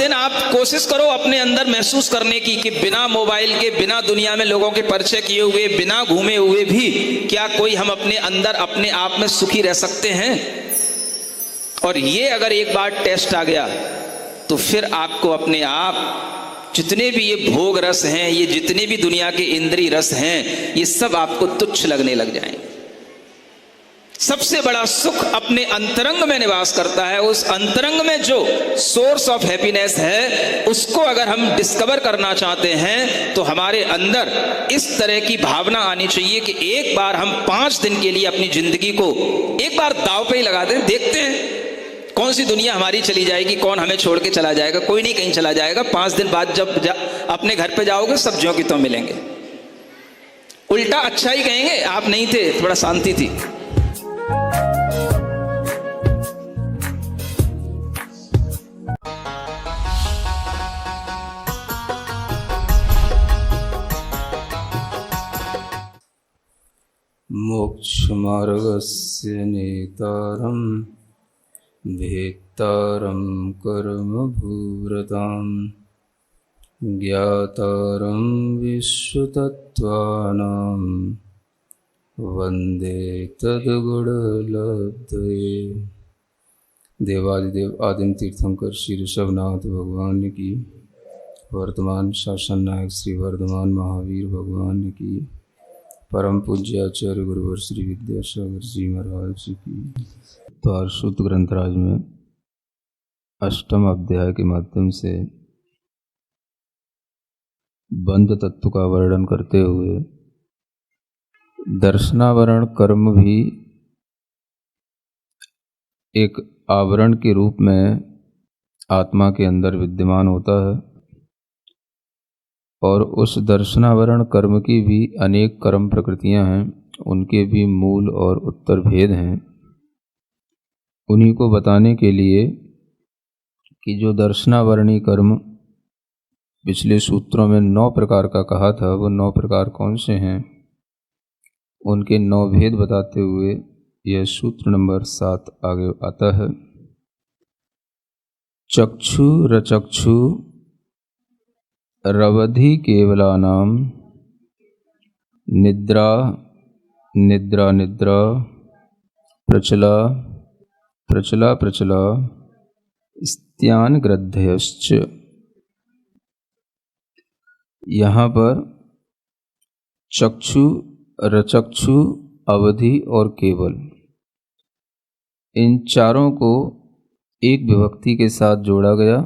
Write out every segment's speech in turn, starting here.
लेकिन आप कोशिश करो अपने अंदर महसूस करने की कि बिना मोबाइल के, बिना दुनिया में लोगों के परिचय किए हुए, बिना घूमे हुए भी क्या कोई हम अपने अंदर अपने आप में सुखी रह सकते हैं? और ये अगर एक बार टेस्ट आ गया तो फिर आपको अपने आप जितने भी ये भोग रस हैं, ये जितने भी दुनिया के इंद्रिय रस हैं, ये सब आपको तुच्छ लगने लग जाएंगे। सबसे बड़ा सुख अपने अंतरंग में निवास करता है। उस अंतरंग में जो सोर्स ऑफ हैप्पीनेस है, उसको अगर हम डिस्कवर करना चाहते हैं तो हमारे अंदर इस तरह की भावना आनी चाहिए कि एक बार हम 5 दिन के लिए अपनी जिंदगी को एक बार दांव पे ही लगा दें। देखते हैं कौन सी दुनिया हमारी चली जाएगी, कौन हमें छोड़ के चला जाएगा। कोई नहीं कहीं चला जाएगा। 5 दिन बाद जब अपने घर पे जाओगे सब ज्यों की त्यों मिलेंगे। उल्टा अच्छा ही कहेंगे, आप नहीं थे, थोड़ा शांति थी। मोक्षमार्गस्य नेतारं भेत्तारं कर्मभूरतां ज्ञातारं विश्वतत्त्वानां वन्दे तद्गुणलब्धये। देवादिदेव आदिम तीर्थंकर श्री ऋषभनाथ भगवान की, वर्तमान शासन नायक श्री वर्धमान महावीर भगवान की, परम पूज्य आचार्य गुरुवर श्री विद्यासागर जी महाराज जी की। तो सूत्र ग्रंथराज में 8वें अध्याय के माध्यम से बंध तत्व का वर्णन करते हुए दर्शनावरण कर्म भी एक आवरण के रूप में आत्मा के अंदर विद्यमान होता है और उस दर्शनावरण कर्म की भी अनेक कर्म प्रकृतियां हैं, उनके भी मूल और उत्तर भेद हैं। उन्हीं को बताने के लिए कि जो दर्शनावरणी कर्म पिछले सूत्रों में 9 प्रकार का कहा था, वो 9 प्रकार कौन से हैं, उनके 9 भेद बताते हुए यह सूत्र नंबर 7 आगे आता है। चक्षु रचक्षु रवधि केवलानां निद्रा निद्रा निद्रा प्रचला प्रचला प्रचला स्त्यान ग्रद्धयश्च। यहाँ पर चक्षु रचक्षु अवधि और केवल, इन चारों को एक विभक्ति के साथ जोड़ा गया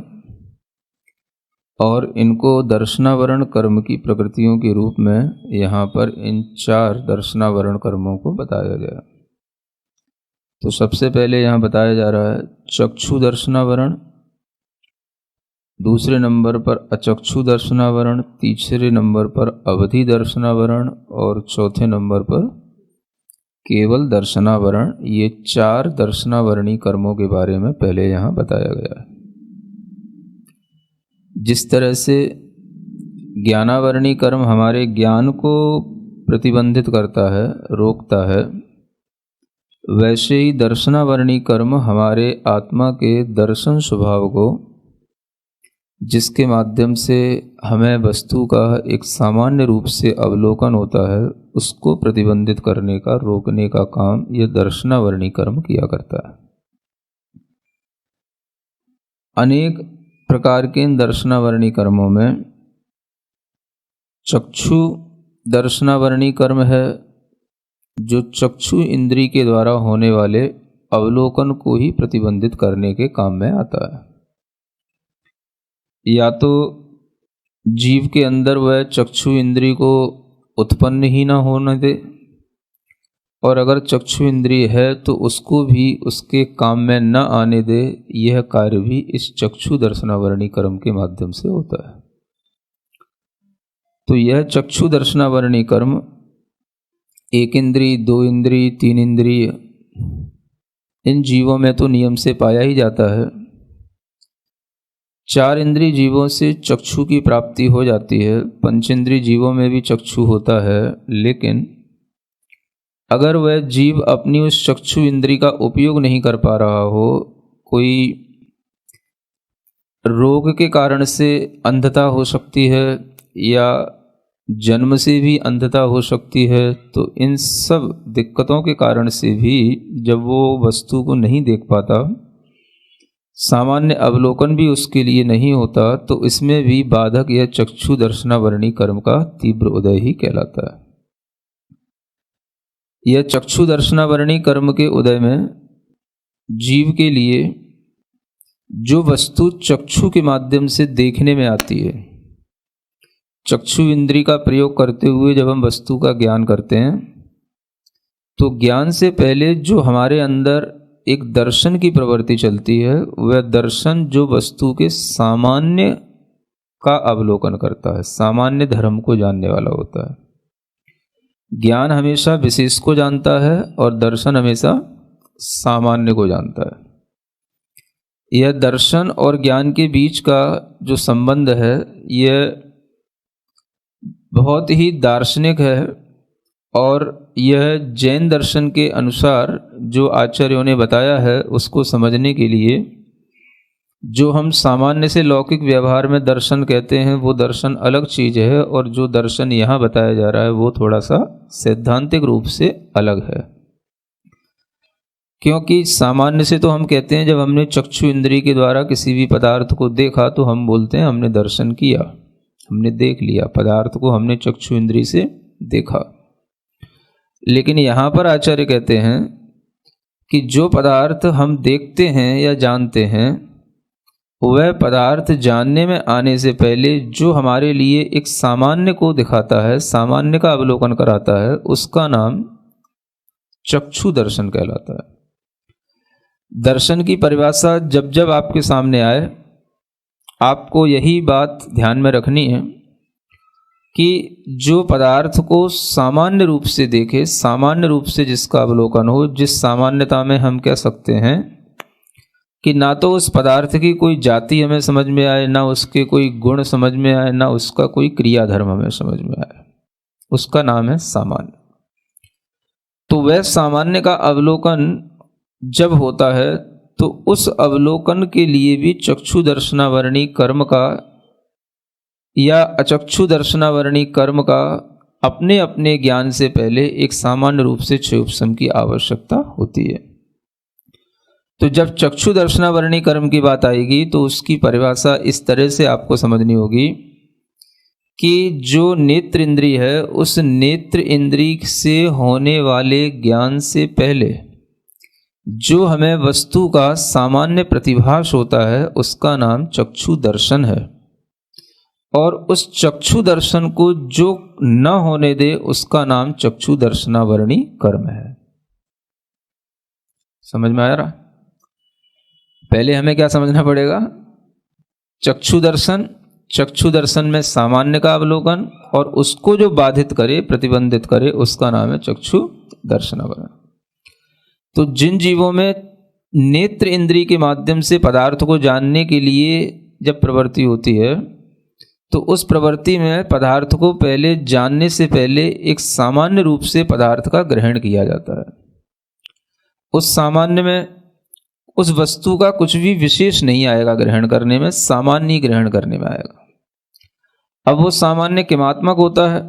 और इनको दर्शनावरण कर्म की प्रकृतियों के रूप में यहाँ पर इन 4 दर्शनावरण कर्मों को बताया गया। तो सबसे पहले यहाँ बताया जा रहा है चक्षु दर्शनावरण, दूसरे नंबर पर अचक्षु दर्शनावरण, तीसरे नंबर पर अवधि दर्शनावरण और चौथे नंबर पर केवल दर्शनावरण। ये 4 दर्शनावरणी कर्मों के बारे में पहले यहाँ बताया गया है। जिस तरह से ज्ञानावरणी कर्म हमारे ज्ञान को प्रतिबंधित करता है, रोकता है, वैसे ही दर्शनावरणी कर्म हमारे आत्मा के दर्शन स्वभाव को, जिसके माध्यम से हमें वस्तु का एक सामान्य रूप से अवलोकन होता है, उसको प्रतिबंधित करने का, रोकने का काम यह दर्शनावरणी कर्म किया करता है। अनेक प्रकार के इन दर्शनावरणी कर्मों में चक्षु दर्शनावरणी कर्म है, जो चक्षु इंद्री के द्वारा होने वाले अवलोकन को ही प्रतिबंधित करने के काम में आता है। या तो जीव के अंदर वह चक्षु इंद्री को उत्पन्न ही ना होने दे, और अगर चक्षु इंद्रिय है तो उसको भी उसके काम में न आने दे। यह कार्य भी इस चक्षु दर्शनावरणी कर्म के माध्यम से होता है। तो यह चक्षु दर्शनावरणी कर्म 1 इंद्रिय, 2 इंद्रिय, 3 इंद्रिय, इन जीवों में तो नियम से पाया ही जाता है। 4 इंद्रिय जीवों से चक्षु की प्राप्ति हो जाती है, 5 इंद्रिय जीवों में भी चक्षु होता है, लेकिन अगर वह जीव अपनी उस चक्षु इंद्री का उपयोग नहीं कर पा रहा हो, कोई रोग के कारण से अंधता हो सकती है या जन्म से भी अंधता हो सकती है, तो इन सब दिक्कतों के कारण से भी जब वो वस्तु को नहीं देख पाता, सामान्य अवलोकन भी उसके लिए नहीं होता, तो इसमें भी बाधक यह चक्षु दर्शनावरणी कर्म का तीव्र उदय ही कहलाता है। यह चक्षु दर्शनावरणी कर्म के उदय में जीव के लिए जो वस्तु चक्षु के माध्यम से देखने में आती है, चक्षु इंद्री का प्रयोग करते हुए जब हम वस्तु का ज्ञान करते हैं, तो ज्ञान से पहले जो हमारे अंदर एक दर्शन की प्रवृत्ति चलती है, वह दर्शन जो वस्तु के सामान्य का अवलोकन करता है, सामान्य धर्म को जानने वाला होता है। ज्ञान हमेशा विशेष को जानता है और दर्शन हमेशा सामान्य को जानता है। यह दर्शन और ज्ञान के बीच का जो संबंध है, यह बहुत ही दार्शनिक है और यह जैन दर्शन के अनुसार जो आचार्यों ने बताया है, उसको समझने के लिए जो हम सामान्य से लौकिक व्यवहार में दर्शन कहते हैं, वो दर्शन अलग चीज़ है, और जो दर्शन यहाँ बताया जा रहा है वो थोड़ा सा सैद्धांतिक रूप से अलग है। क्योंकि सामान्य से तो हम कहते हैं, जब हमने चक्षु इंद्रिय के द्वारा किसी भी पदार्थ को देखा तो हम बोलते हैं हमने दर्शन किया, हमने देख लिया, पदार्थ को हमने चक्षु इंद्रिय से देखा। लेकिन यहाँ पर आचार्य कहते हैं कि जो पदार्थ हम देखते हैं या जानते हैं, वह पदार्थ जानने में आने से पहले जो हमारे लिए एक सामान्य को दिखाता है, सामान्य का अवलोकन कराता है, उसका नाम चक्षु दर्शन कहलाता है। दर्शन की परिभाषा जब जब आपके सामने आए, आपको यही बात ध्यान में रखनी है कि जो पदार्थ को सामान्य रूप से देखे, सामान्य रूप से जिसका अवलोकन हो, जिस सामान्यता में हम कह सकते हैं कि ना तो उस पदार्थ की कोई जाति हमें समझ में आए, ना उसके कोई गुण समझ में आए, ना उसका कोई क्रियाधर्म हमें समझ में आए, उसका नाम है सामान्य। तो वह सामान्य का अवलोकन जब होता है, तो उस अवलोकन के लिए भी चक्षु दर्शनावरणी कर्म का या अचक्षु दर्शनावरणी कर्म का अपने अपने ज्ञान से पहले एक सामान्य रूप से क्षयोपशम की आवश्यकता होती है। तो जब चक्षु दर्शनावरणी कर्म की बात आएगी, तो उसकी परिभाषा इस तरह से आपको समझनी होगी कि जो नेत्र इंद्रिय है, उस नेत्र इंद्रिय से होने वाले ज्ञान से पहले जो हमें वस्तु का सामान्य प्रतिभास होता है, उसका नाम चक्षु दर्शन है, और उस चक्षु दर्शन को जो न होने दे, उसका नाम चक्षु दर्शनावरणी कर्म है। समझ में आ रहा? पहले हमें क्या समझना पड़ेगा? चक्षु दर्शन, चक्षु दर्शन में सामान्य का अवलोकन, और उसको जो बाधित करे, प्रतिबंधित करे, उसका नाम है चक्षु दर्शनावरण। तो जिन जीवों में नेत्र इंद्रिय के माध्यम से पदार्थ को जानने के लिए जब प्रवृत्ति होती है, तो उस प्रवृत्ति में पदार्थ को पहले जानने से पहले एक सामान्य रूप से पदार्थ का ग्रहण किया जाता है। उस सामान्य में उस वस्तु का कुछ भी विशेष नहीं आएगा ग्रहण करने में, सामान्य ग्रहण करने में आएगा। अब वो सामान्य किमात्मक होता है,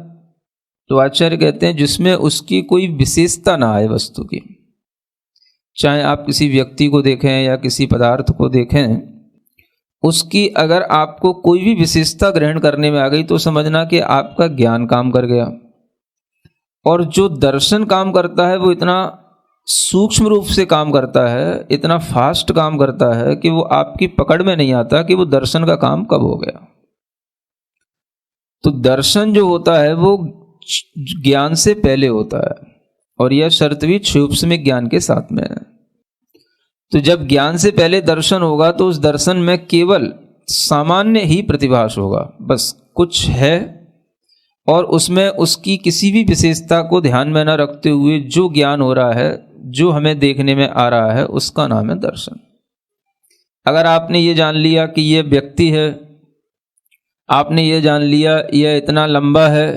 तो आचार्य कहते हैं जिसमें उसकी कोई विशेषता ना आए वस्तु की। चाहे आप किसी व्यक्ति को देखें या किसी पदार्थ को देखें, उसकी अगर आपको कोई भी विशेषता ग्रहण करने में आ गई, तो समझना कि आपका ज्ञान काम कर गया। और जो दर्शन काम करता है, वो इतना सूक्ष्म रूप से काम करता है, इतना फास्ट काम करता है कि वो आपकी पकड़ में नहीं आता कि वो दर्शन का काम कब हो गया। तो दर्शन जो होता है वो ज्ञान से पहले होता है, और यह शर्त भी क्षयोपशमिक ज्ञान के साथ में है। तो जब ज्ञान से पहले दर्शन होगा, तो उस दर्शन में केवल सामान्य ही प्रतिभास होगा, बस कुछ है, और उसमें उसकी किसी भी विशेषता को ध्यान में न रखते हुए जो ज्ञान हो रहा है, जो हमें देखने में आ रहा है, उसका नाम है दर्शन। अगर आपने ये जान लिया कि ये व्यक्ति है, आपने ये जान लिया यह इतना लंबा है,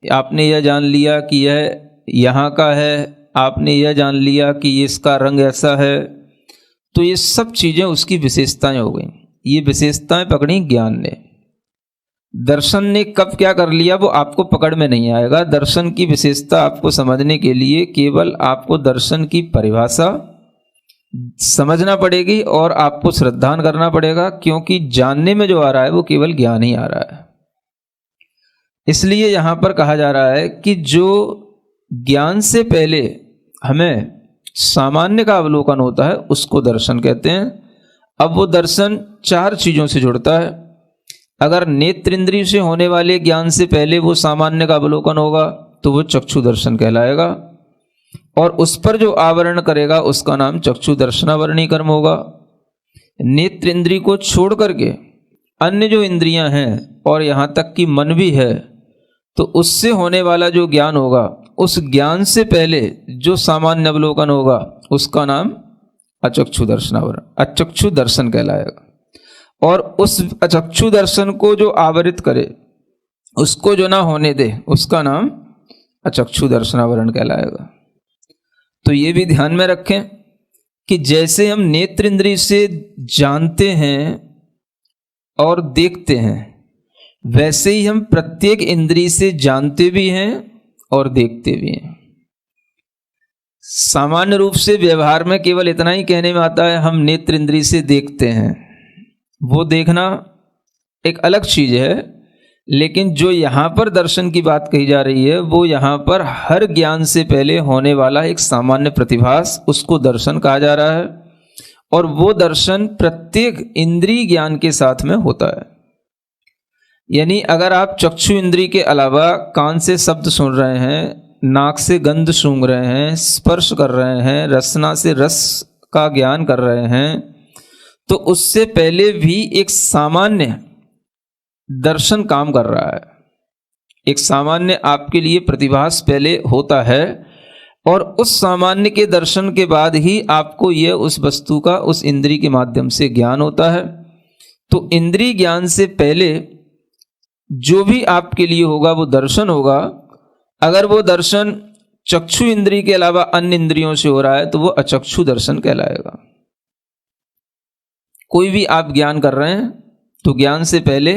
आपने यह जान लिया कि यह यहाँ का है, आपने यह जान लिया कि इसका रंग ऐसा है, तो ये सब चीज़ें उसकी विशेषताएं हो गई। ये विशेषताएं पकड़ी ज्ञान ने। दर्शन ने कब क्या कर लिया वो आपको पकड़ में नहीं आएगा। दर्शन की विशेषता आपको समझने के लिए केवल आपको दर्शन की परिभाषा समझना पड़ेगी और आपको श्रद्धान करना पड़ेगा, क्योंकि जानने में जो आ रहा है वो केवल ज्ञान ही आ रहा है। इसलिए यहां पर कहा जा रहा है कि जो ज्ञान से पहले हमें सामान्य का अवलोकन होता है उसको दर्शन कहते हैं। अब वो दर्शन 4 चीजों से जुड़ता है। अगर नेत्र इंद्रिय से होने वाले ज्ञान से पहले वो सामान्य का अवलोकन होगा तो वो चक्षु दर्शन कहलाएगा, और उस पर जो आवरण करेगा उसका नाम चक्षु दर्शनावरणी कर्म होगा। नेत्र इंद्रिय को छोड़ करके अन्य जो इंद्रियां हैं और यहां तक कि मन भी है, तो उससे होने वाला जो ज्ञान होगा उस ज्ञान से पहले जो सामान्य अवलोकन होगा उसका नाम अचक्षु दर्शनावरण, अचक्षु दर्शन कहलाएगा। और उस अचक्षु दर्शन को जो आवरित करे, उसको जो ना होने दे, उसका नाम अचक्षु दर्शनावरण कहलाएगा। तो ये भी ध्यान में रखें कि जैसे हम नेत्र इंद्रिय से जानते हैं और देखते हैं, वैसे ही हम प्रत्येक इंद्रिय से जानते भी हैं और देखते भी हैं। सामान्य रूप से व्यवहार में केवल इतना ही कहने में आता है हम नेत्र इंद्रिय से देखते हैं। वो देखना एक अलग चीज है, लेकिन जो यहां पर दर्शन की बात कही जा रही है वो यहां पर हर ज्ञान से पहले होने वाला एक सामान्य प्रतिभास, उसको दर्शन कहा जा रहा है। और वो दर्शन प्रत्येक इंद्रिय ज्ञान के साथ में होता है। यानी अगर आप चक्षु इंद्रिय के अलावा कान से शब्द सुन रहे हैं, नाक से गंध सूंघ रहे हैं, स्पर्श कर रहे हैं, रसना से रस का ज्ञान कर रहे हैं, तो उससे पहले भी एक सामान्य दर्शन काम कर रहा है। एक सामान्य आपके लिए प्रतिभास पहले होता है, और उस सामान्य के दर्शन के बाद ही आपको यह उस वस्तु का उस इंद्रिय के माध्यम से ज्ञान होता है। तो इंद्रिय ज्ञान से पहले जो भी आपके लिए होगा वो दर्शन होगा। अगर वो दर्शन चक्षु इंद्रिय के अलावा अन्य इंद्रियों से हो रहा है तो वो अचक्षु दर्शन कहलाएगा। कोई भी आप ज्ञान कर रहे हैं तो ज्ञान से पहले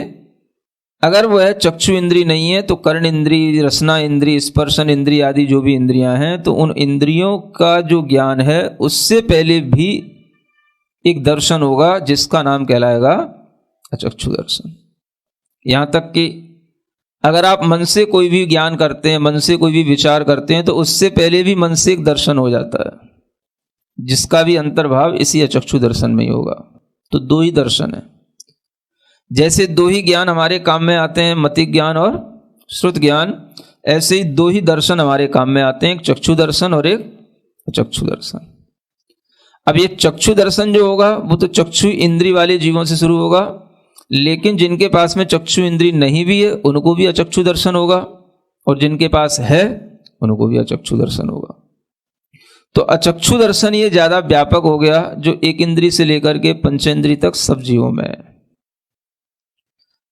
अगर वह चक्षु इंद्रिय नहीं है तो कर्ण इंद्रिय, रसना इंद्रिय, स्पर्शन इंद्रिय आदि जो भी इंद्रियां हैं, तो उन इंद्रियों का जो ज्ञान है उससे पहले भी एक दर्शन होगा जिसका नाम कहलाएगा अचक्षु दर्शन। यहां तक कि अगर आप मन से कोई भी ज्ञान करते हैं, मन से कोई भी विचार करते हैं, तो उससे पहले भी मन से एक दर्शन हो जाता है, जिसका भी अंतर्भाव इसी अचक्षु दर्शन में ही होगा। तो 2 ही दर्शन है। जैसे 2 ही ज्ञान हमारे काम में आते हैं, मति ज्ञान और श्रुत ज्ञान, ऐसे ही 2 ही दर्शन हमारे काम में आते हैं, एक चक्षु दर्शन और एक अचक्षु दर्शन। अब ये चक्षु दर्शन जो होगा वो तो चक्षु इंद्रिय वाले जीवों से शुरू होगा, लेकिन जिनके पास में चक्षु इंद्रिय नहीं भी है उनको भी अचक्षु दर्शन होगा, और जिनके पास है उनको भी अचक्षु दर्शन होगा। तो अचक्षु दर्शन ये ज्यादा व्यापक हो गया, जो एक इंद्रिय से लेकर के पंचेंद्रिय तक सब जीवों में है।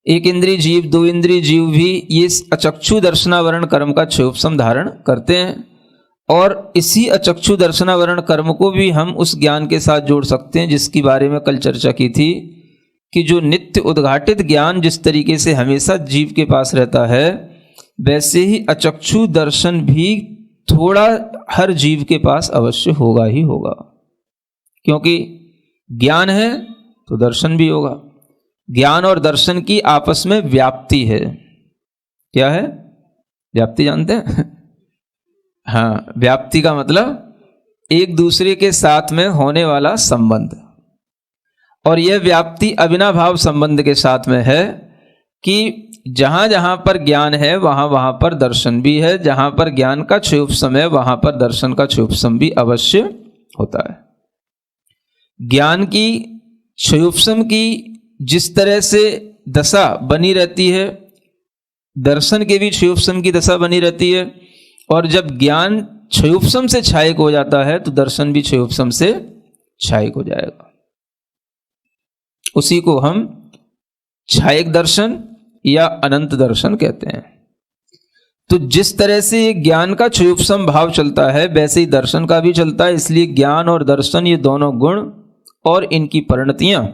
एक इंद्रिय जीव, 2 इंद्रिय जीव भी ये अचक्षु दर्शनावरण कर्म का क्षयोपशम धारण करते हैं। और इसी अचक्षु दर्शनावरण कर्म को भी हम उस ज्ञान के साथ जोड़ सकते हैं जिसकी बारे में कल चर्चा की थी, कि जो नित्य उद्घाटित ज्ञान जिस तरीके से हमेशा जीव के पास रहता है, वैसे ही अचक्षु दर्शन भी थोड़ा हर जीव के पास अवश्य होगा ही होगा। क्योंकि ज्ञान है तो दर्शन भी होगा। ज्ञान और दर्शन की आपस में व्याप्ति है। क्या है व्याप्ति, जानते हैं? हाँ, व्याप्ति का मतलब एक दूसरे के साथ में होने वाला संबंध। और यह व्याप्ति अविनाभाव संबंध के साथ में है कि जहां जहां पर ज्ञान है वहां वहां पर दर्शन भी है, जहां पर ज्ञान का क्षयोपशम है वहां पर दर्शन का क्षयोपशम भी अवश्य होता है। ज्ञान की क्षयोपशम की जिस तरह से दशा बनी रहती है, दर्शन के भी क्षयोपशम की दशा बनी रहती है। और जब ज्ञान क्षयोपशम से क्षयिक हो जाता है तो दर्शन भी क्षयोपशम से क्षयिक हो जाएगा। उसी को हम क्षयिक दर्शन या अनंत दर्शन कहते हैं। तो जिस तरह से ज्ञान का क्षयोपशम भाव चलता है वैसे ही दर्शन का भी चलता है। इसलिए ज्ञान और दर्शन ये दोनों गुण और इनकी परिणतियां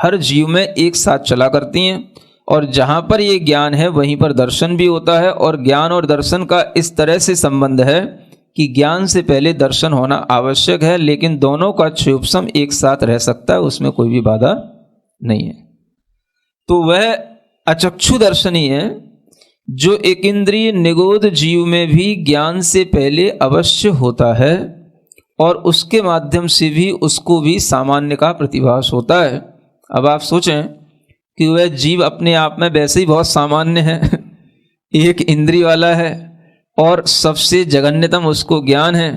हर जीव में एक साथ चला करती हैं, और जहाँ पर ये ज्ञान है वहीं पर दर्शन भी होता है। और ज्ञान और दर्शन का इस तरह से संबंध है कि ज्ञान से पहले दर्शन होना आवश्यक है, लेकिन दोनों का क्षयोपशम एक साथ रह सकता है, उसमें कोई भी बाधा नहीं है। तो वह अचक्षु दर्शन ही है जो एक इंद्रिय निगोद जीव में भी ज्ञान से पहले अवश्य होता है, और उसके माध्यम से भी उसको भी सामान्य का प्रतिभास होता है। अब आप सोचें कि वह जीव अपने आप में वैसे ही बहुत सामान्य है, एक इंद्रिय वाला है और सबसे जघन्यतम उसको ज्ञान है,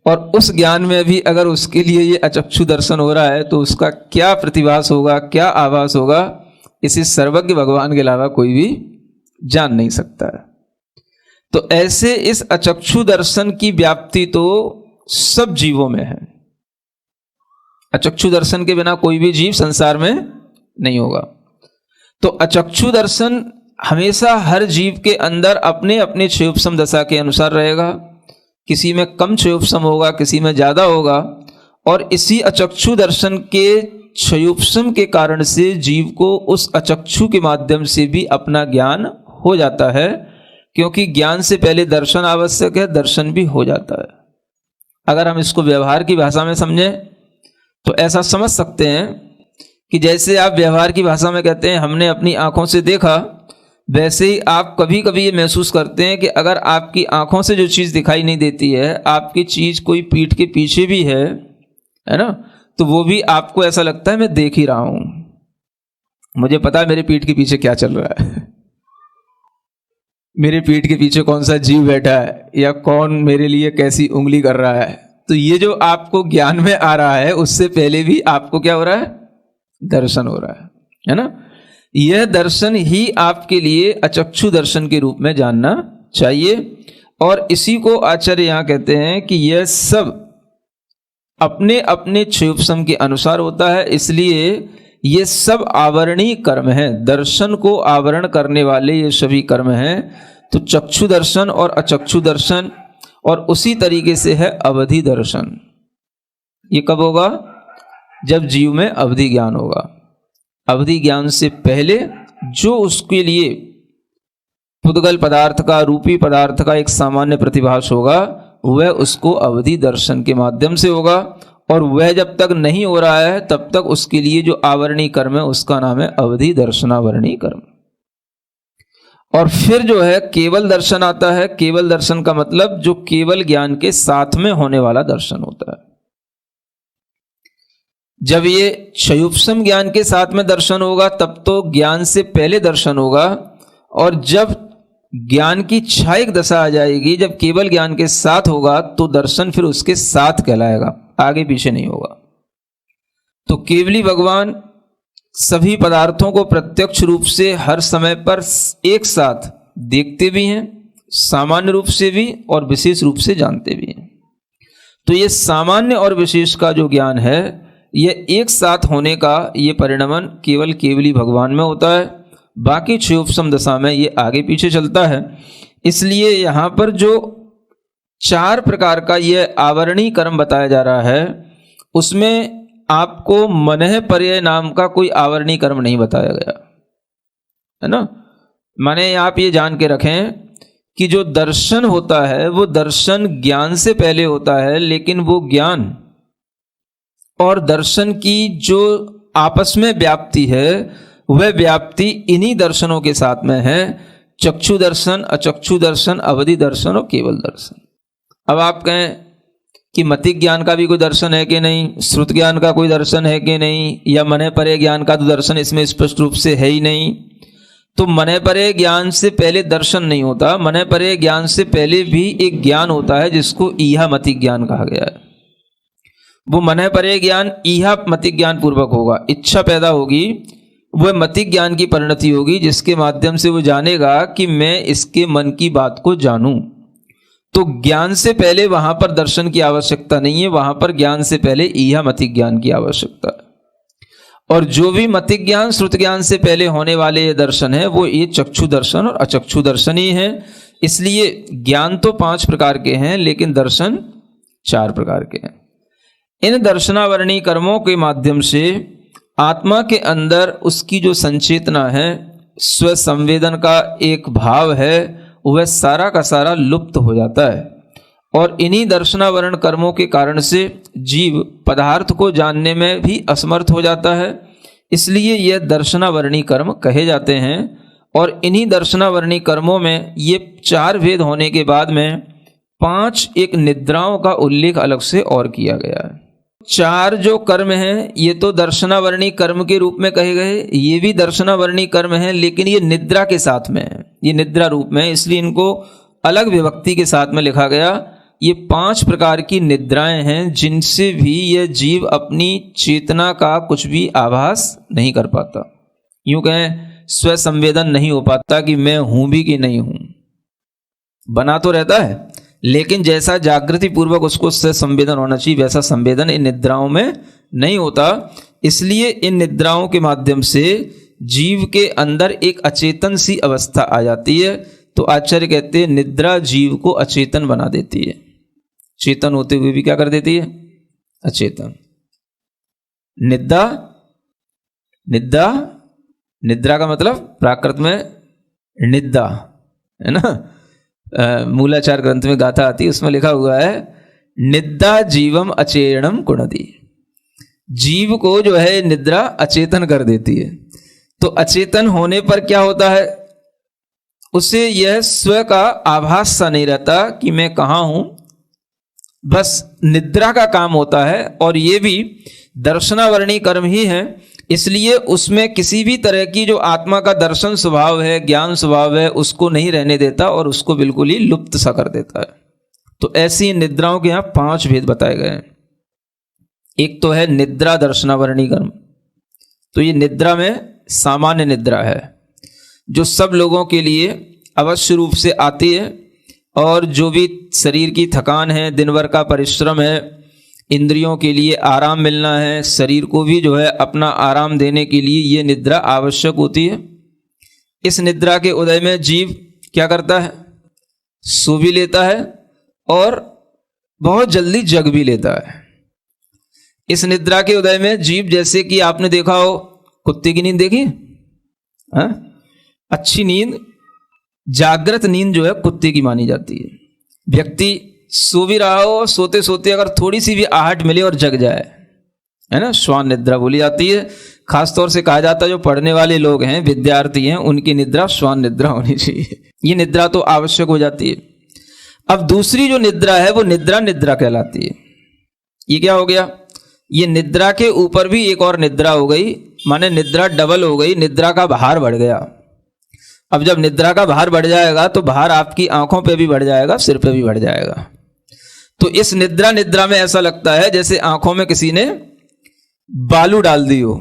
और उस ज्ञान में भी अगर उसके लिए ये अचक्षु दर्शन हो रहा है तो उसका क्या प्रतिभास होगा, क्या आभास होगा, इसे सर्वज्ञ भगवान के अलावा कोई भी जान नहीं सकता है। तो ऐसे इस अचक्षु दर्शन की व्याप्ति तो सब जीवों में है। अचक्षु दर्शन के बिना कोई भी जीव संसार में नहीं होगा। तो अचक्षु दर्शन हमेशा हर जीव के अंदर अपने अपने क्षयोपशम दशा के अनुसार रहेगा। किसी में कम क्षयोपशम होगा, किसी में ज्यादा होगा, और इसी अचक्षु दर्शन के क्षयोपशम के कारण से जीव को उस अचक्षु के माध्यम से भी अपना ज्ञान हो जाता है, क्योंकि ज्ञान से पहले दर्शन आवश्यक है, दर्शन भी हो जाता है। अगर हम इसको व्यवहार की भाषा में समझें तो ऐसा समझ सकते हैं कि जैसे आप व्यवहार की भाषा में कहते हैं हमने अपनी आंखों से देखा, वैसे ही आप कभी कभी ये महसूस करते हैं कि अगर आपकी आंखों से जो चीज़ दिखाई नहीं देती है, आपकी चीज़ कोई पीठ के पीछे भी है ना, तो वो भी आपको ऐसा लगता है मैं देख ही रहा हूं, मुझे पता है मेरे पीठ के पीछे क्या चल रहा है, मेरे पीठ के पीछे कौन सा जीव बैठा है, या कौन मेरे लिए कैसी उंगली कर रहा है। तो ये जो आपको ज्ञान में आ रहा है, उससे पहले भी आपको क्या हो रहा है, दर्शन हो रहा है ना। यह दर्शन ही आपके लिए अचक्षु दर्शन के रूप में जानना चाहिए, और इसी को आचार्य यहां कहते हैं कि यह सब अपने अपने क्षयोपशम के अनुसार होता है, इसलिए ये सब आवरणीय कर्म है। दर्शन को आवरण करने वाले ये सभी कर्म हैं। तो चक्षु दर्शन और अचक्षु दर्शन, और उसी तरीके से है अवधि दर्शन। ये कब होगा, जब जीव में अवधि ज्ञान होगा। अवधि ज्ञान से पहले जो उसके लिए पुद्गल पदार्थ का, रूपी पदार्थ का एक सामान्य प्रतिभास होगा, वह उसको अवधि दर्शन के माध्यम से होगा, और वह जब तक नहीं हो रहा है तब तक उसके लिए जो आवरणीय कर्म है उसका नाम है अवधि दर्शनावरणीय कर्म। और फिर जो है केवल दर्शन आता है। केवल दर्शन का मतलब जो केवल ज्ञान के साथ में होने वाला दर्शन होता है। जब ये क्षयोपशम ज्ञान के साथ में दर्शन होगा तब तो ज्ञान से पहले दर्शन होगा, और जब ज्ञान की क्षयिक दशा आ जाएगी, जब केवल ज्ञान के साथ होगा, तो दर्शन फिर उसके साथ कहलाएगा, आगे पीछे नहीं होगा। तो केवली भगवान सभी पदार्थों को प्रत्यक्ष रूप से हर समय पर एक साथ देखते भी हैं, सामान्य रूप से भी और विशेष रूप से जानते भी हैं। तो ये सामान्य और विशेष का जो ज्ञान है, यह एक साथ होने का ये परिणमन केवल केवली भगवान में होता है। बाकी क्षयोपशम दशा में ये आगे पीछे चलता है। इसलिए यहाँ पर जो 4 प्रकार का यह आवरणीय कर्म बताया जा रहा है, उसमें आपको मनः पर्यय नाम का कोई आवरणीय कर्म नहीं बताया गया है ना। माने आप ये जान के रखें कि जो दर्शन होता है वो दर्शन ज्ञान से पहले होता है, लेकिन वो ज्ञान और दर्शन की जो आपस में व्याप्ति है वह व्याप्ति इन्हीं दर्शनों के साथ में है। चक्षु दर्शन, अचक्षु दर्शन, अवधि दर्शन और केवल दर्शन। अब आप कहें कि मतिक ज्ञान का भी कोई दर्शन है कि नहीं, श्रुत ज्ञान का कोई दर्शन है कि नहीं, या मनः पर्यय ज्ञान का तो दर्शन इसमें स्पष्ट रूप से है ही नहीं। तो मनः पर्यय ज्ञान से पहले दर्शन नहीं होता। मनः पर्यय ज्ञान से पहले भी एक ज्ञान होता है जिसको ईहा मतिक ज्ञान कहा गया है। वो मनः पर्यय ज्ञान ईहा मतिक ज्ञान पूर्वक होगा। इच्छा पैदा होगी, वह मतिक ज्ञान की परिणति होगी, जिसके माध्यम से वो जानेगा कि मैं इसके मन की बात को जानूं। तो ज्ञान से पहले वहां पर दर्शन की आवश्यकता नहीं है, वहां पर ज्ञान से पहले ईहा मतिक ज्ञान की आवश्यकता है। और जो भी मतिक ज्ञान, श्रुत ज्ञान से पहले होने वाले ये दर्शन है, वो ये चक्षु दर्शन और अचक्षु दर्शन ही है। इसलिए ज्ञान तो 5 प्रकार के हैं, लेकिन दर्शन 4 प्रकार के हैं। इन दर्शनावरणीय कर्मों के माध्यम से आत्मा के अंदर उसकी जो संचेतना है, स्व संवेदन का एक भाव है, वह सारा का सारा लुप्त हो जाता है। और इन्हीं दर्शनावरण कर्मों के कारण से जीव पदार्थ को जानने में भी असमर्थ हो जाता है। इसलिए यह दर्शनावरणी कर्म कहे जाते हैं। और इन्हीं दर्शनावरणी कर्मों में ये 4 भेद होने के बाद में 5 एक निद्राओं का उल्लेख अलग से और किया गया है। 4 जो कर्म हैं ये तो दर्शनावरणी कर्म के रूप में कहे गए, ये भी दर्शनावरणी कर्म हैं, लेकिन ये निद्रा के साथ में है, ये निद्रा रूप में, इसलिए इनको अलग विभक्ति के साथ में लिखा गया। ये 5 प्रकार की निद्राएं हैं जिनसे भी यह जीव अपनी चेतना का कुछ भी आभास नहीं कर पाता। यूं कहें स्व संवेदन नहीं हो पाता कि मैं हूं भी कि नहीं हूं। बना तो रहता है, लेकिन जैसा जागृति पूर्वक उसको स्व संवेदन होना चाहिए वैसा संवेदन इन निद्राओं में नहीं होता। इसलिए इन निद्राओं के माध्यम से जीव के अंदर एक अचेतन सी अवस्था आ जाती है। तो आचार्य कहते हैं निद्रा जीव को अचेतन बना देती है, चेतन होते हुए भी क्या कर देती है, अचेतन। निद्रा, निद्रा, निद्रा का मतलब प्राकृत में निद्रा है ना। मूलाचार ग्रंथ में गाथा आती है, उसमें लिखा हुआ है निद्रा जीवम अचेरणम कुणदी। जीव को जो है निद्रा अचेतन कर देती है। तो अचेतन होने पर क्या होता है, उसे यह स्व का आभास सा नहीं रहता कि मैं कहाँ हूं, बस निद्रा का काम होता है। और ये भी दर्शनावरणी कर्म ही है, इसलिए उसमें किसी भी तरह की जो आत्मा का दर्शन स्वभाव है, ज्ञान स्वभाव है, उसको नहीं रहने देता और उसको बिल्कुल ही लुप्त सा कर देता है। तो ऐसी निद्राओं के यहाँ 5 भेद बताए गए हैं। एक तो है निद्रा दर्शनावरणी कर्म, तो ये निद्रा में सामान्य निद्रा है जो सब लोगों के लिए अवश्य रूप से आती है। और जो भी शरीर की थकान है, दिन भर का परिश्रम है, इंद्रियों के लिए आराम मिलना है, शरीर को भी जो है अपना आराम देने के लिए ये निद्रा आवश्यक होती है। इस निद्रा के उदय में जीव क्या करता है, सो भी लेता है और बहुत जल्दी जग भी लेता है। इस निद्रा के उदय में जीव, जैसे कि आपने देखा हो कुत्ते की नींद देखी, हाँ? अच्छी नींद, जागृत नींद जो है कुत्ते की मानी जाती है। व्यक्ति सो भी रहा हो, सोते सोते अगर थोड़ी सी भी आहट मिले और जग जाए, है ना, श्वान निद्रा बोली जाती है। खासतौर से कहा जाता है जो पढ़ने वाले लोग हैं, विद्यार्थी हैं, उनकी निद्रा श्वान निद्रा होनी चाहिए। ये निद्रा तो आवश्यक हो जाती है। अब दूसरी जो निद्रा है वो निद्रा निद्रा कहलाती है। ये क्या हो गया, ये निद्रा के ऊपर भी एक और निद्रा हो गई, माने निद्रा डबल हो गई, निद्रा का भार बढ़ गया। अब जब निद्रा का भार बढ़ जाएगा तो भार आपकी आंखों पे भी बढ़ जाएगा, सिर पे भी बढ़ जाएगा। तो इस निद्रा में ऐसा लगता है जैसे आंखों में किसी ने बालू डाल दी हो,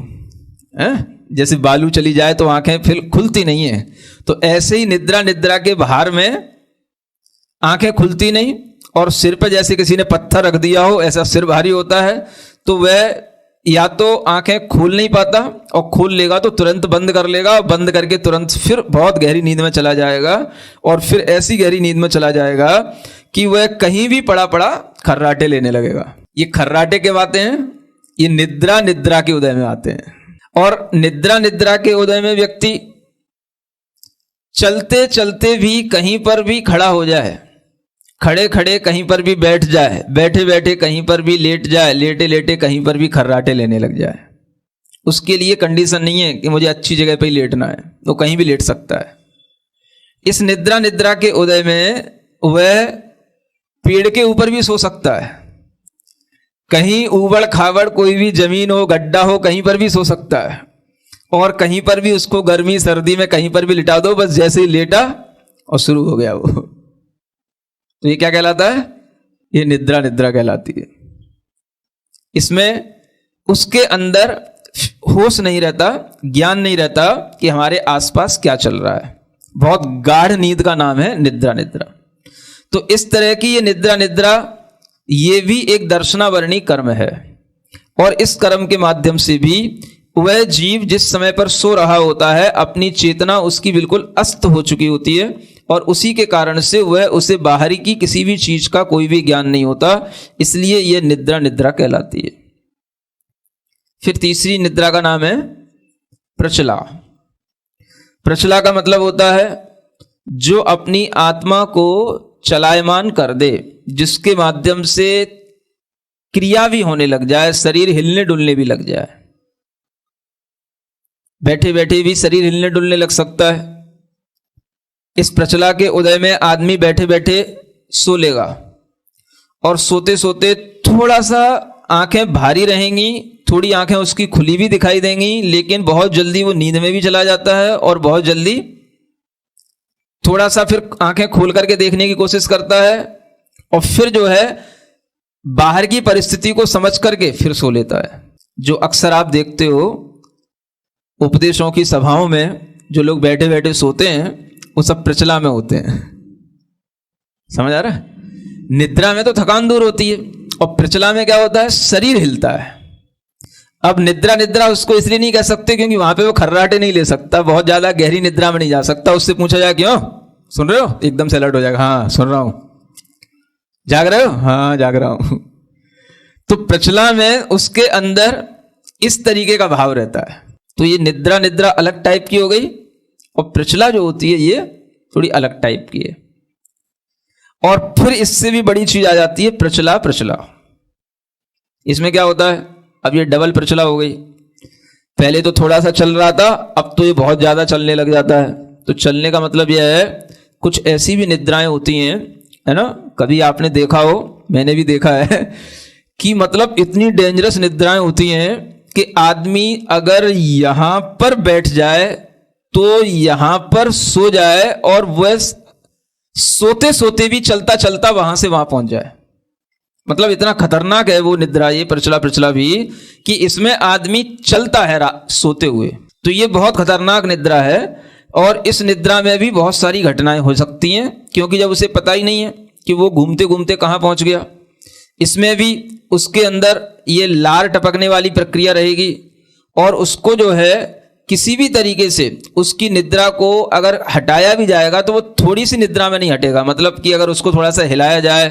जैसे बालू चली जाए तो आंखें फिर खुलती नहीं है। तो ऐसे ही निद्रा के भार में आंखें खुलती नहीं, और सिर पे जैसे किसी ने पत्थर रख दिया हो ऐसा सिर भारी होता है। तो वह या तो आंखें खोल नहीं पाता, और खोल लेगा तो तुरंत बंद कर लेगा, और बंद करके तुरंत फिर बहुत गहरी नींद में चला जाएगा, और फिर ऐसी गहरी नींद में चला जाएगा कि वह कहीं भी पड़ा पड़ा खर्राटे लेने लगेगा। ये खर्राटे के बातें हैं, ये निद्रा के उदय में आते हैं। और निद्रा के उदय में व्यक्ति चलते चलते भी कहीं पर भी खड़ा हो जाए, खड़े खड़े कहीं पर भी बैठ जाए, बैठे बैठे कहीं पर भी लेट जाए, लेटे लेटे कहीं पर भी खर्राटे लेने लग जाए। उसके लिए कंडीशन नहीं है कि मुझे अच्छी जगह पे ही लेटना है, तो कहीं भी लेट सकता है। इस निद्रा के उदय में वह पेड़ के ऊपर भी सो सकता है, कहीं ऊबड़ खाबड़ कोई भी जमीन हो, गड्ढा हो, कहीं पर भी सो सकता है। और कहीं पर भी उसको गर्मी सर्दी में कहीं पर भी लिटा दो, बस जैसे ही लेटा और शुरू हो गया वो। तो ये क्या कहलाता है, ये निद्रा कहलाती है। इसमें उसके अंदर होश नहीं रहता, ज्ञान नहीं रहता कि हमारे आसपास क्या चल रहा है। बहुत गाढ़ नींद का नाम है निद्रा। तो इस तरह की ये निद्रा ये भी एक दर्शनावरणी कर्म है। और इस कर्म के माध्यम से भी वह जीव जिस समय पर सो रहा होता है, अपनी चेतना उसकी बिल्कुल अस्त हो चुकी होती है, और उसी के कारण से वह उसे बाहरी की किसी भी चीज का कोई भी ज्ञान नहीं होता। इसलिए यह निद्रा कहलाती है। फिर तीसरी निद्रा का नाम है प्रचला। प्रचला का मतलब होता है जो अपनी आत्मा को चलायमान कर दे, जिसके माध्यम से क्रिया भी होने लग जाए, शरीर हिलने डुलने भी लग जाए। बैठे बैठे भी शरीर हिलने डुलने लग सकता है। इस प्रचला के उदय में आदमी बैठे बैठे सो लेगा और सोते सोते थोड़ा सा आंखें भारी रहेंगी, थोड़ी आंखें उसकी खुली भी दिखाई देंगी, लेकिन बहुत जल्दी वो नींद में भी चला जाता है और बहुत जल्दी थोड़ा सा फिर आंखें खोल करके देखने की कोशिश करता है और फिर जो है बाहर की परिस्थिति को समझ करके फिर सो लेता है। जो अक्सर आप देखते हो उपदेशों की सभाओं में जो लोग बैठे बैठे सोते हैं वो सब प्रचला में होते हैं। समझ आ रहा है? निद्रा में तो थकान दूर होती है और प्रचला में क्या होता है, शरीर हिलता है। अब निद्रा निद्रा उसको इसलिए नहीं कह सकते क्योंकि वहां पे वो खर्राटे नहीं ले सकता, बहुत ज्यादा गहरी निद्रा में नहीं जा सकता। उससे पूछा जाए क्यों सुन रहे हो, एकदम से अलर्ट हो जाएगा, हाँ सुन रहा हूं। जाग रहे हो? हाँ जाग रहा हूं। तो प्रचला में उसके अंदर इस तरीके का भाव रहता है। तो ये निद्रा निद्रा अलग टाइप की हो गई और प्रचला जो होती है ये थोड़ी अलग टाइप की है। और फिर इससे भी बड़ी चीज आ जाती है प्रचला प्रचला। इसमें क्या होता है, अब ये डबल प्रचला हो गई। पहले तो थोड़ा सा चल रहा था, अब तो ये बहुत ज्यादा चलने लग जाता है। तो चलने का मतलब यह है कुछ ऐसी भी निद्राएं होती हैं, है ना, कभी आपने देखा हो, मैंने भी देखा है कि मतलब इतनी डेंजरस निद्राएं होती हैं कि आदमी अगर यहां पर बैठ जाए तो यहां पर सो जाए और वह सोते सोते भी चलता चलता वहां से वहां पहुंच जाए। मतलब इतना खतरनाक है वो निद्रा, ये प्रचला प्रचला भी, कि इसमें आदमी चलता है सोते हुए। तो ये बहुत खतरनाक निद्रा है और इस निद्रा में भी बहुत सारी घटनाएं हो सकती हैं क्योंकि जब उसे पता ही नहीं है कि वो घूमते घूमते कहां पहुंच गया। इसमें भी उसके अंदर ये लार टपकने वाली प्रक्रिया रहेगी और उसको जो है किसी भी तरीके से उसकी निद्रा को अगर हटाया भी जाएगा तो वो थोड़ी सी निद्रा में नहीं हटेगा। मतलब कि अगर उसको थोड़ा सा हिलाया जाए,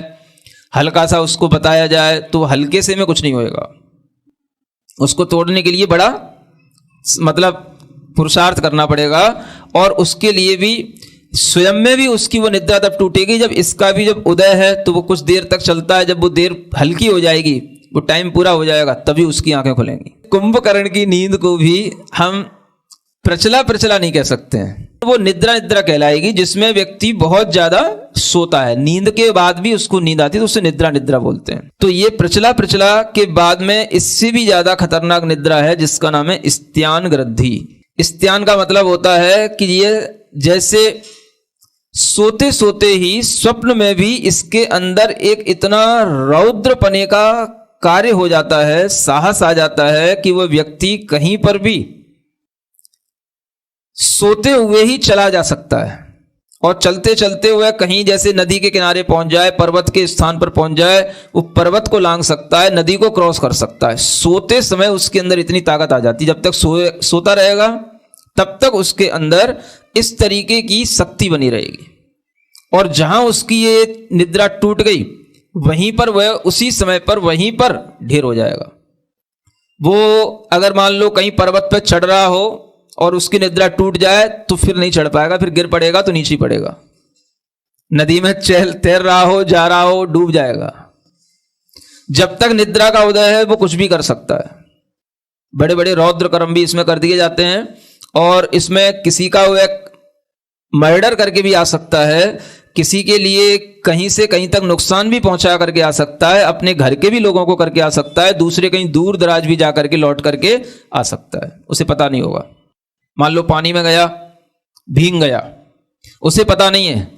हल्का सा उसको बताया जाए तो हल्के से में कुछ नहीं होएगा। उसको तोड़ने के लिए बड़ा मतलब पुरुषार्थ करना पड़ेगा और उसके लिए भी स्वयं में भी उसकी वो निद्रा तब टूटेगी जब इसका भी जब उदय है तो वो कुछ देर तक चलता है। जब वो देर हल्की हो जाएगी, वो टाइम पूरा हो जाएगा, तभी उसकी आंखें खुलेंगी। कुंभकर्ण की नींद को भी हम प्रचला प्रचला नहीं कह सकते हैं, वो निद्रा निद्रा कहलाएगी जिसमें व्यक्ति बहुत ज्यादा सोता है, नींद के बाद भी उसको नींद आती है तो उसे निद्रा निद्रा बोलते हैं। तो ये प्रचला प्रचला के बाद में इससे भी ज्यादा खतरनाक निद्रा है जिसका नाम है स्त्यान ग्रद्धि। स्त्यान का मतलब होता है कि ये जैसे सोते सोते ही स्वप्न में भी इसके अंदर एक इतना रौद्रपने का कार्य हो जाता है, साहस आ जाता है कि वह व्यक्ति कहीं पर भी सोते हुए ही चला जा सकता है और चलते चलते हुए कहीं जैसे नदी के किनारे पहुंच जाए, पर्वत के स्थान पर पहुंच जाए, वो पर्वत को लांघ सकता है, नदी को क्रॉस कर सकता है। सोते समय उसके अंदर इतनी ताकत आ जाती है। जब तक सोता रहेगा तब तक उसके अंदर इस तरीके की शक्ति बनी रहेगी और जहां उसकी ये निद्रा टूट गई वहीं पर वह उसी समय पर वहीं पर ढेर हो जाएगा। वो अगर मान लो कहीं पर्वत पर चढ़ रहा हो और उसकी निद्रा टूट जाए तो फिर नहीं चढ़ पाएगा, फिर गिर पड़ेगा तो नीचे पड़ेगा। नदी में तैर रहा हो, जा रहा हो, डूब जाएगा। जब तक निद्रा का उदय है वो कुछ भी कर सकता है। बड़े बड़े रौद्र कर्म भी इसमें कर दिए जाते हैं और इसमें किसी का वह मर्डर करके भी आ सकता है, किसी के लिए कहीं से कहीं तक नुकसान भी पहुंचा करके आ सकता है, अपने घर के भी लोगों को करके आ सकता है, दूसरे कहीं दूर दराज भी जा करके लौट करके आ सकता है, उसे पता नहीं होगा। मान लो पानी में गया, भीग गया, उसे पता नहीं है।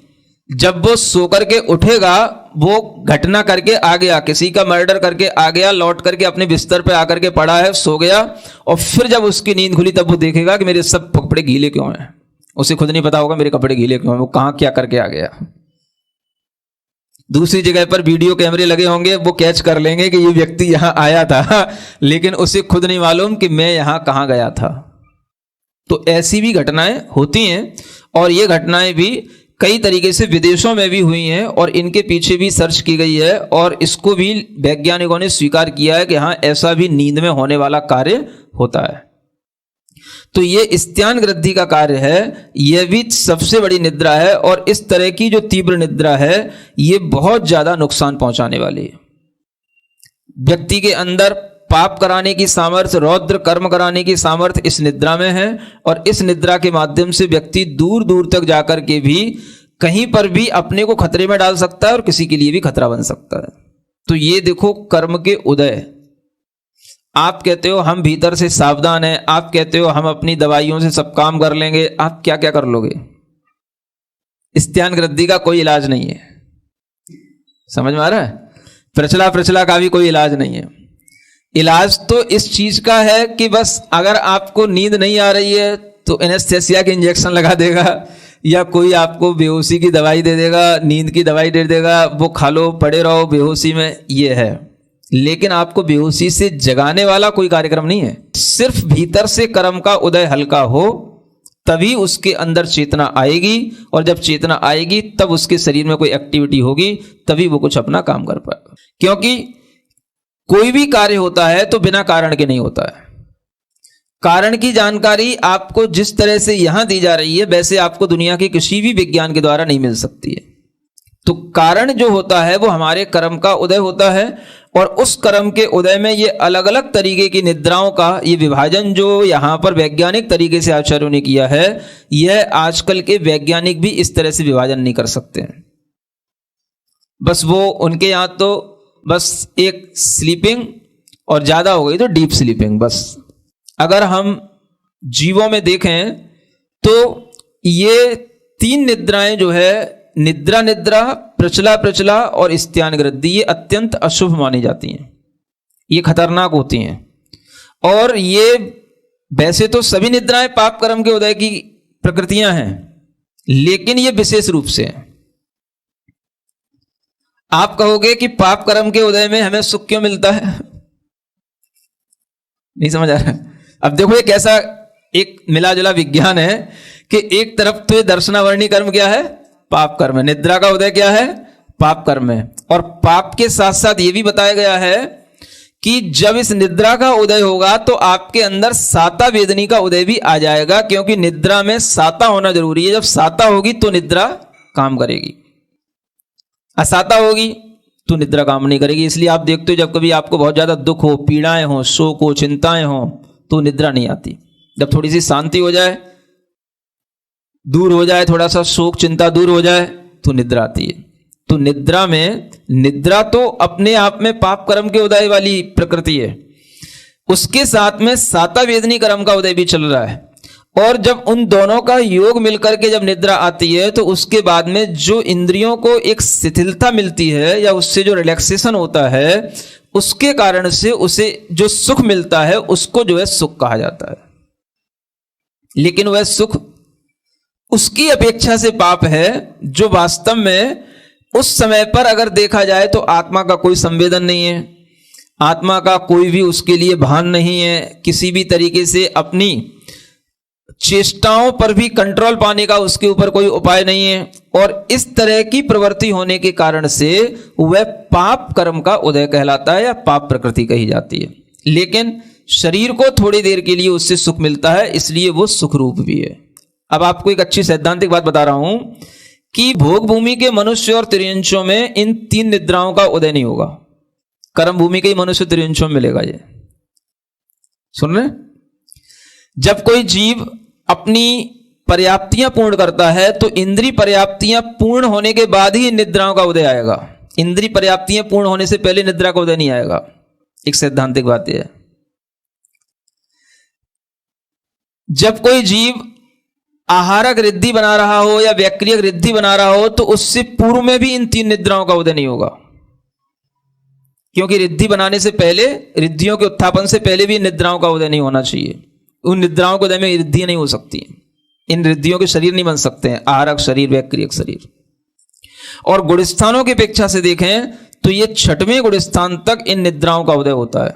जब वो सो करके उठेगा, वो घटना करके आ गया, किसी का मर्डर करके आ गया, लौट करके अपने बिस्तर पे आकर के पड़ा है, सो गया और फिर जब उसकी नींद खुली तब वो देखेगा कि मेरे सब कपड़े गीले क्यों हैं। उसे खुद नहीं पता होगा मेरे कपड़े गीले क्यों हैं, वो कहां क्या करके आ गया। दूसरी जगह पर वीडियो कैमरे लगे होंगे, वो कैच कर लेंगे कि ये व्यक्ति यहां आया था, लेकिन उसे खुद नहीं मालूम कि मैं यहां कहां गया था। तो ऐसी भी घटनाएं होती हैं और ये घटनाएं भी कई तरीके से विदेशों में भी हुई हैं और इनके पीछे भी सर्च की गई है और इसको भी वैज्ञानिकों ने स्वीकार किया है कि हाँ, ऐसा भी नींद में होने वाला कार्य होता है। तो ये स्त्यान ग्रंथि का कार्य है, यह भी सबसे बड़ी निद्रा है और इस तरह की जो तीव्र निद्रा है ये बहुत ज्यादा नुकसान पहुंचाने वाली है। व्यक्ति के अंदर पाप कराने की सामर्थ्य, रौद्र कर्म कराने की सामर्थ्य इस निद्रा में है और इस निद्रा के माध्यम से व्यक्ति दूर दूर तक जाकर के भी कहीं पर भी अपने को खतरे में डाल सकता है और किसी के लिए भी खतरा बन सकता है। तो ये देखो कर्म के उदय। आप कहते हो हम भीतर से सावधान हैं, आप कहते हो हम अपनी दवाइयों से सब काम कर लेंगे, आप क्या क्या कर लोगे? स्त्यान ग्रंथि का कोई इलाज नहीं है, समझ में आ रहा है? प्रचला का भी कोई इलाज नहीं है। इलाज तो इस चीज का है कि बस अगर आपको नींद नहीं आ रही है तो एनेस्थेसिया के इंजेक्शन लगा देगा या कोई आपको बेहोशी की दवाई दे देगा, नींद की दवाई दे देगा, वो खा लो, पड़े रहो बेहोशी में, ये है। लेकिन आपको बेहोशी से जगाने वाला कोई कार्यक्रम नहीं है। सिर्फ भीतर से कर्म का उदय हल्का हो तभी उसके अंदर चेतना आएगी और जब चेतना आएगी तब उसके शरीर में कोई एक्टिविटी होगी, तभी वो कुछ अपना काम कर पाएगा। क्योंकि कोई भी कार्य होता है तो बिना कारण के नहीं होता है। कारण की जानकारी आपको जिस तरह से यहां दी जा रही है वैसे आपको दुनिया के किसी भी विज्ञान के द्वारा नहीं मिल सकती है। तो कारण जो होता है वो हमारे कर्म का उदय होता है और उस कर्म के उदय में ये अलग अलग तरीके की निद्राओं का ये विभाजन जो यहां पर वैज्ञानिक तरीके से आचार्यों ने किया है, यह आजकल के वैज्ञानिक भी इस तरह से विभाजन नहीं कर सकते हैं। बस वो उनके यहां तो बस एक स्लीपिंग और ज्यादा हो गई तो डीप स्लीपिंग। बस अगर हम जीवों में देखें तो ये तीन निद्राएं जो है, निद्रा, प्रचला और स्त्यान ग्रंथि, ये अत्यंत अशुभ मानी जाती हैं, ये खतरनाक होती हैं। और ये वैसे तो सभी निद्राएं पाप कर्म के उदय की प्रकृतियां हैं, लेकिन ये विशेष रूप से हैं। आप कहोगे कि पाप कर्म के उदय में हमें सुख क्यों मिलता है? नहीं समझ आ रहा है? अब देखो ये कैसा एक मिला जुला विज्ञान है कि एक तरफ तो ये दर्शनावर्णी कर्म क्या है? पाप कर्म है। निद्रा का उदय क्या है? पाप कर्म है। और पाप के साथ साथ ये भी बताया गया है कि जब इस निद्रा का उदय होगा तो आपके अंदर साता वेदनी का उदय भी आ जाएगा, क्योंकि निद्रा में साता होना जरूरी है। जब साता होगी तो निद्रा काम करेगी, असाता होगी तो निद्रा काम नहीं करेगी। इसलिए आप देखते हो जब कभी आपको बहुत ज्यादा दुख हो, पीड़ाएं हो, शोक हो, चिंताएं हो तो निद्रा नहीं आती। जब थोड़ी सी शांति हो जाए, दूर हो जाए, थोड़ा सा शोक चिंता दूर हो जाए तो निद्रा आती है। तो निद्रा में, निद्रा तो अपने आप में पाप कर्म के उदय वाली प्रकृति है, उसके साथ में साता वेदनी कर्म का उदय भी चल रहा है। और जब उन दोनों का योग मिलकर के जब निद्रा आती है तो उसके बाद में जो इंद्रियों को एक शिथिलता मिलती है या उससे जो रिलैक्सेशन होता है, उसके कारण से उसे जो सुख मिलता है उसको जो है सुख कहा जाता है। लेकिन वह सुख उसकी अपेक्षा से पाप है जो वास्तव में उस समय पर अगर देखा जाए तो आत्मा का कोई संवेदन नहीं है, आत्मा का कोई भी उसके लिए भान नहीं है, किसी भी तरीके से अपनी चेष्टाओं पर भी कंट्रोल पाने का उसके ऊपर कोई उपाय नहीं है। और इस तरह की प्रवृत्ति होने के कारण से वह पाप कर्म का उदय कहलाता है या पाप प्रकृति कही जाती है। लेकिन शरीर को थोड़ी देर के लिए उससे सुख मिलता है, इसलिए वो सुख रूप भी है। अब आपको एक अच्छी सैद्धांतिक बात बता रहा हूं कि भोग भूमि के मनुष्य और त्रियंशों में इन तीन निद्राओं का उदय नहीं होगा। कर्म भूमि के ही मनुष्य त्रियंशों में मिलेगा। ये सुन रहे? जब कोई जीव अपनी पर्याप्तियां पूर्ण करता है तो इंद्रिय पर्याप्तियां पूर्ण होने के बाद ही इन निद्राओं का उदय आएगा। इंद्रिय पर्याप्तियां पूर्ण होने से पहले निद्रा का उदय नहीं आएगा। एक सैद्धांतिक बात यह है। जब कोई जीव आहारक रिद्धि बना रहा हो या वैक्रियक रिद्धि बना रहा हो तो उससे पूर्व में भी इन तीन निद्राओं का उदय नहीं होगा, क्योंकि रिद्धि बनाने से पहले, रिद्धियों के उत्थापन से पहले भी इन निद्राओं का उदय नहीं होना चाहिए। उन निद्राओं के उदय में रिद्धि नहीं हो सकती, इन रिद्धियों के शरीर नहीं बन सकते हैं, आहारक शरीर, वैक्रियक शरीर। और गुणस्थानों की अपेक्षा से देखें तो ये छठवें गुणस्थान तक इन निद्राओं का उदय होता है,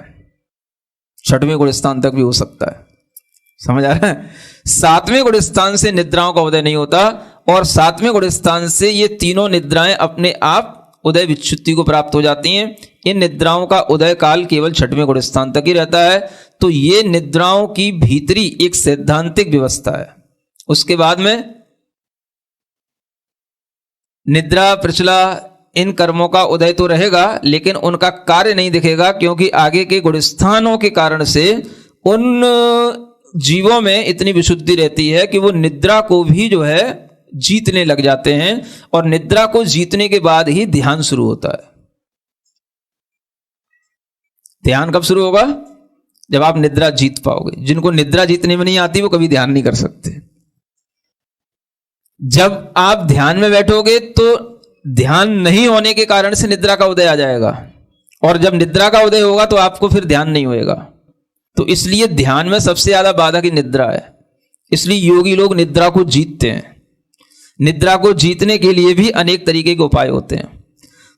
छठवें गुणस्थान तक भी हो सकता है। समझ आ रहा है? सातवें गुणस्थान से निद्राओं का उदय नहीं होता और 7वें गुण स्थान से ये तीनों निद्राएं अपने आप उदय विच्युति को प्राप्त हो जाती हैं। इन निद्राओं का उदय काल केवल 6वें गुण स्थान तक ही रहता है। तो ये निद्राओं की भीतरी एक सैद्धांतिक व्यवस्था है। उसके बाद में निद्रा, प्रचला, इन कर्मों का उदय तो रहेगा, लेकिन उनका कार्य नहीं दिखेगा, क्योंकि आगे के गुणस्थानों के कारण से उन जीवों में इतनी विशुद्धि रहती है कि वो निद्रा को भी जो है जीतने लग जाते हैं। और निद्रा को जीतने के बाद ही ध्यान शुरू होता है। ध्यान कब शुरू होगा? जब आप निद्रा जीत पाओगे। जिनको निद्रा जीतने में नहीं आती वो कभी ध्यान नहीं कर सकते। जब आप ध्यान में बैठोगे तो ध्यान नहीं होने के कारण से निद्रा का उदय आ जाएगा, और जब निद्रा का उदय होगा तो आपको फिर ध्यान नहीं होएगा। तो इसलिए ध्यान में सबसे ज्यादा बाधा की निद्रा है। इसलिए योगी लोग निद्रा को जीतते हैं। निद्रा को जीतने के लिए भी अनेक तरीके के उपाय होते हैं।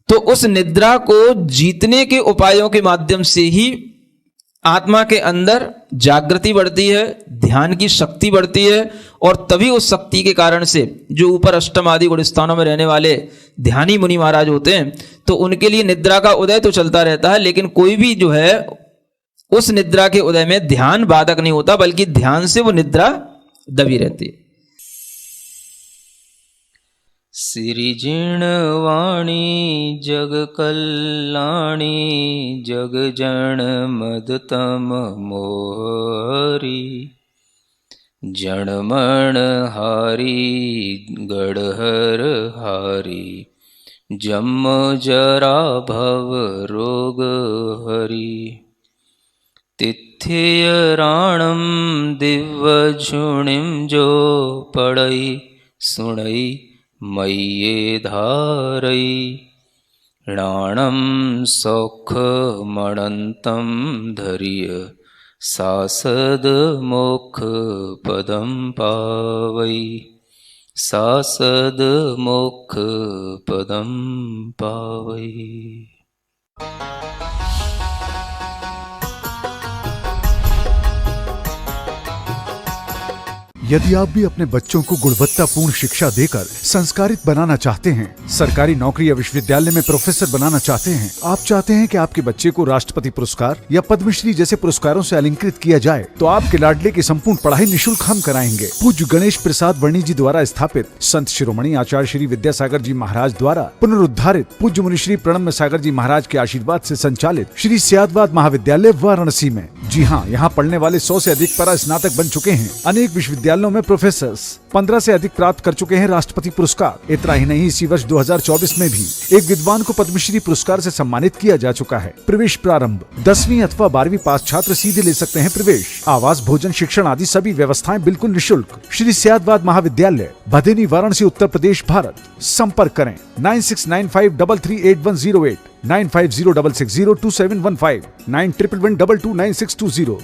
तो उस निद्रा को जीतने के उपायों के माध्यम से ही आत्मा के अंदर जागृति बढ़ती है, ध्यान की शक्ति बढ़ती है, और तभी उस शक्ति के कारण से जो ऊपर अष्टम आदि गुण स्थानों में रहने वाले ध्यानी मुनि महाराज होते हैं, तो उनके लिए निद्रा का उदय तो चलता रहता है, लेकिन कोई भी जो है उस निद्रा के उदय में ध्यान बाधक नहीं होता, बल्कि ध्यान से वो निद्रा दबी रहती है। सिरिजिण वाणी जग कल्याणी जग जन मदतम मोहरी जनमण हारी गढ़हर हारी जम जरा भव रोग हरि तिथ्य राणम दिव्य झुणिम जो पढ़ई सुणई मय्ये धारई राणम सौख मणंतम धैर्य सासद मोक्ष पदम पावई सासद मोक्ष पदम पावई। यदि आप भी अपने बच्चों को गुणवत्तापूर्ण शिक्षा देकर संस्कारित बनाना चाहते हैं, सरकारी नौकरी या विश्वविद्यालय में प्रोफेसर बनाना चाहते हैं, आप चाहते हैं कि आपके बच्चे को राष्ट्रपति पुरस्कार या पद्मश्री जैसे पुरस्कारों से अलंकृत किया जाए, तो आपके लाडले की संपूर्ण पढ़ाई निःशुल्क हम कराएंगे। पूज्य गणेश प्रसाद वर्णी जी द्वारा स्थापित संत शिरोमणि आचार्य श्री विद्यासागर जी महाराज द्वारा पुनरुद्धारित पूज्य मुनि श्री प्रणम्य सागर जी महाराज के आशीर्वाद से संचालित श्री सियादवाद महाविद्यालय वाराणसी में। जी हाँ, यहाँ पढ़ने वाले 100 से अधिक परा स्नातक बन चुके हैं। अनेक विश्वविद्यालयों में प्रोफेसर्स 15 से अधिक प्राप्त कर चुके हैं राष्ट्रपति पुरस्कार। इतना ही नहीं, इसी वर्ष 2024 में भी एक विद्वान को पद्मश्री पुरस्कार से सम्मानित किया जा चुका है। प्रवेश प्रारंभ 10वीं अथवा 12वीं पास छात्र सीधे ले सकते हैं प्रवेश। आवास, भोजन, शिक्षण आदि सभी व्यवस्थाएं बिल्कुल निःशुल्क। श्री सियादवाद महाविद्यालय, भदेनी, वाराणसी, उत्तर प्रदेश, भारत। संपर्क करें 9695338108, 9506602715, 9111229620।